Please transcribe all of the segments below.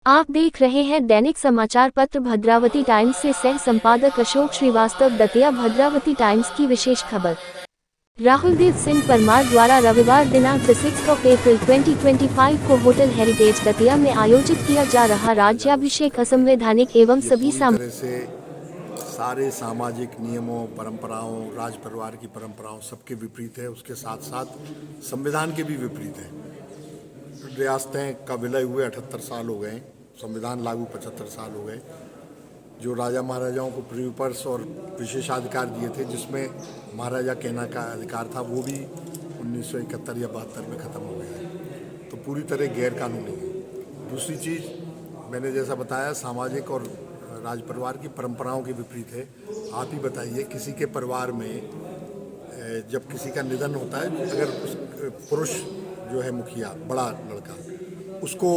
आप देख रहे हैं दैनिक समाचार पत्र भद्रावती टाइम्स से सह संपादक अशोक श्रीवास्तव दतिया। भद्रावती टाइम्स की विशेष खबर। राहुलदेव सिंह परमार द्वारा रविवार दिनांक 6 अप्रैल 2025 को होटल हेरिटेज दतिया में आयोजित किया जा रहा राज्याभिषेक असंवैधानिक एवं सभी सारे सामाजिक नियमों, परंपराओं, राज परिवार की परंपराओं सबके विपरीत है। उसके साथ साथ संविधान के भी विपरीत है। रियासतें का विलय हुए 78 साल हो गए, संविधान लागू 75 साल हो गए। जो राजा महाराजाओं को प्रीपर्स और विशेषाधिकार दिए थे, जिसमें महाराजा कहना का अधिकार था, वो भी 1971 या 72 में ख़त्म हो गया है। तो पूरी तरह गैर कानूनी है। दूसरी चीज़ मैंने जैसा बताया, सामाजिक और राज परिवार की परंपराओं के विपरीत है। आप ही बताइए, किसी के परिवार में जब किसी का निधन होता है, अगर उस पुरुष जो है मुखिया, बड़ा लड़का, उसको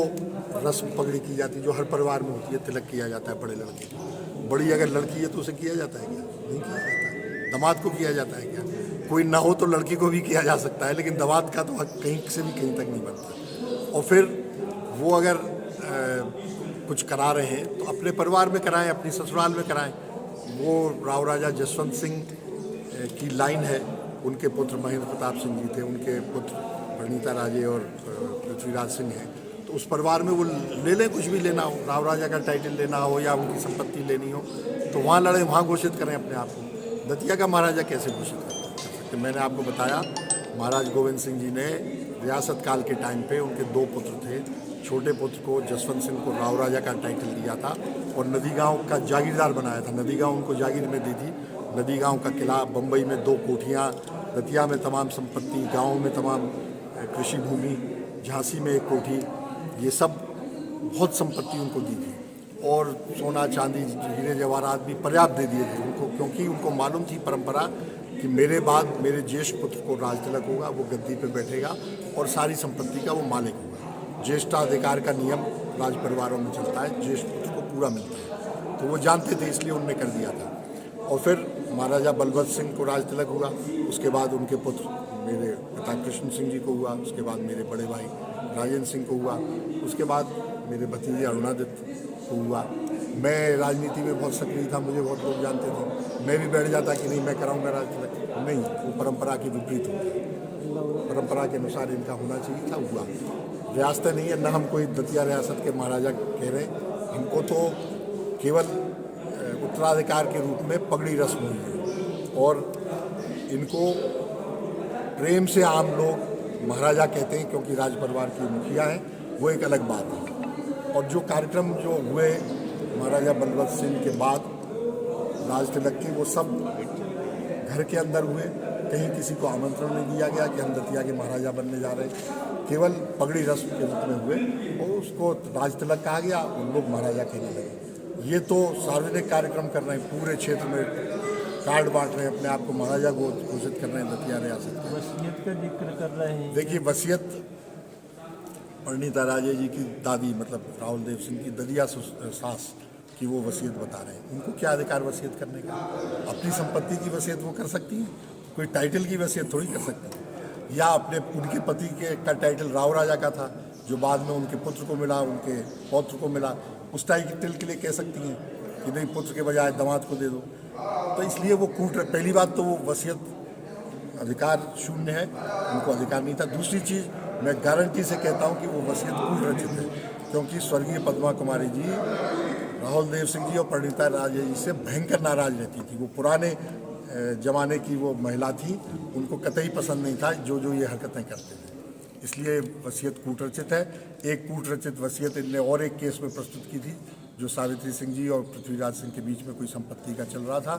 रस्म पगड़ी की जाती है जो हर परिवार में होती है, तिलक किया जाता है बड़े लड़के को। बड़ी अगर लड़की है तो उसे किया जाता है क्या? नहीं किया जाता। दामाद को किया जाता है क्या? कोई ना हो तो लड़की को भी किया जा सकता है, लेकिन दामाद का तो हक कहीं से भी कहीं तक नहीं बनता। और फिर वो अगर कुछ करा रहे हैं तो अपने परिवार में कराएं, अपनी ससुराल में कराएं। वो राव राजा जसवंत सिंह की लाइन है। उनके पुत्र महेंद्र प्रताप सिंह जी थे, उनके पुत्र प्रणीता राजे और पृथ्वीराज सिंह हैं। तो उस परिवार में वो ले लें, कुछ भी लेना हो, राव राजा का टाइटल लेना हो या उनकी संपत्ति लेनी हो, तो वहाँ लड़ें, वहाँ घोषित करें अपने आप को। दतिया का महाराजा कैसे घोषित कर सकते? मैंने आपको बताया, महाराज गोविंद सिंह जी ने रियासत काल के टाइम पे उनके 2 पुत्र थे। छोटे पुत्र को, जसवंत सिंह को, राव राजा का टाइटल दिया था और नदी गांव का जागीरदार बनाया था। नदी गांव उनको जागीर में दी थी। नदी गांव का किला, बम्बई में 2 कोठियाँ, दतिया में तमाम संपत्ति, गाँव में तमाम कृषि भूमि, झांसी में 1 कोठी, ये सब बहुत संपत्ति उनको दी थी। और सोना चांदी, हीरे जवाहरात भी पर्याप्त दे दिए थे उनको, क्योंकि उनको मालूम थी परंपरा कि मेरे बाद मेरे ज्येष्ठ पुत्र को राज तिलक होगा, वो गद्दी पे बैठेगा और सारी संपत्ति का वो मालिक होगा। ज्येष्ठाधिकार का नियम राज परिवारों में चलता है, ज्येष्ठ पुत्र को पूरा मिलता है। तो वो जानते थे, इसलिए उन्होंने कर दिया था। और फिर महाराजा बलवंत सिंह को राज तिलक हुआ, उसके बाद उनके पुत्र मेरे पिता कृष्ण सिंह जी को हुआ, उसके बाद मेरे बड़े भाई राजेंद्र सिंह को हुआ, उसके बाद मेरे भतीजे अरुणादित्य को हुआ। मैं राजनीति में बहुत सक्रिय था, मुझे बहुत लोग जानते थे। मैं भी बैठ जाता कि नहीं मैं कराऊंगा राज तिलक, नहीं, वो परंपरा के विपरीत होता है। परंपरा के अनुसार इनका होना चाहिए था, हुआ। रियासतें नहीं है, न हम कोई दतिया रियासत के महाराजा कह रहे, हमको तो केवल उत्तराधिकार के रूप में पगड़ी रस्म हुई है और इनको प्रेम से आम लोग महाराजा कहते हैं, क्योंकि राज परिवार की मुखिया हैं, वो एक अलग बात है। और जो कार्यक्रम जो हुए महाराजा बलवंत सिंह के बाद राज तिलक के, वो सब घर के अंदर हुए। कहीं किसी को आमंत्रण नहीं दिया गया कि हम दतिया के महाराजा बनने जा रहे हैं, केवल पगड़ी रस्म के रूप में हुए और उसको राज तिलक कहा गया, उन लोग महाराजा कहने लगे। ये तो सार्वजनिक कार्यक्रम कर रहे हैं, पूरे क्षेत्र में कार्ड बांट रहे हैं, अपने आप को महाराजा घोषित कर रहे हैं दतिया रियासत के। वसीयत का जिक्र कर रहे हैं। देखिए, वसीयत प्रणीता राजे जी की दादी, मतलब राहुलदेव सिंह की ददिया सास की वो वसीयत बता रहे हैं। उनको क्या अधिकार वसीयत करने का? अपनी संपत्ति की वसीयत वो कर सकती हैं, कोई टाइटल की वसीयत थोड़ी कर सकती है। या अपने उनके पति के का टाइटल राव राजा का था, जो बाद में उनके पुत्र को मिला, उनके पौत्र को मिला, उस टाइटल के लिए कह सकती हैं कि नहीं, पुत्र के बजाय दामाद को दे दो। तो इसलिए वो पहली बात तो वो वसीयत अधिकार शून्य है, उनको अधिकार नहीं था। दूसरी चीज़, मैं गारंटी से कहता हूँ कि वो वसीयत कूट रचित है, क्योंकि स्वर्गीय पद्मा कुमारी जी राहुलदेव सिंह जी और प्रणीता राजे जी से भयंकर नाराज रहती थी। वो पुराने जमाने की वो महिला थी, उनको कतई पसंद नहीं था जो जो ये हरकतें करते थे, इसलिए वसीयत कूट रचित है। एक कूट रचित वसीयत इनने और एक केस में प्रस्तुत की थी, जो सावित्री सिंह जी और पृथ्वीराज सिंह के बीच में कोई संपत्ति का चल रहा था।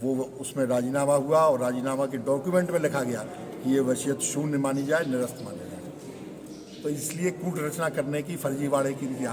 वो उसमें राजीनामा हुआ और राजीनामा के डॉक्यूमेंट में लिखा गया कि ये वसीयत शून्य मानी जाए, निरस्त मानी जाए। तो इसलिए कूट रचना करने की, फर्जीवाड़े की इनकी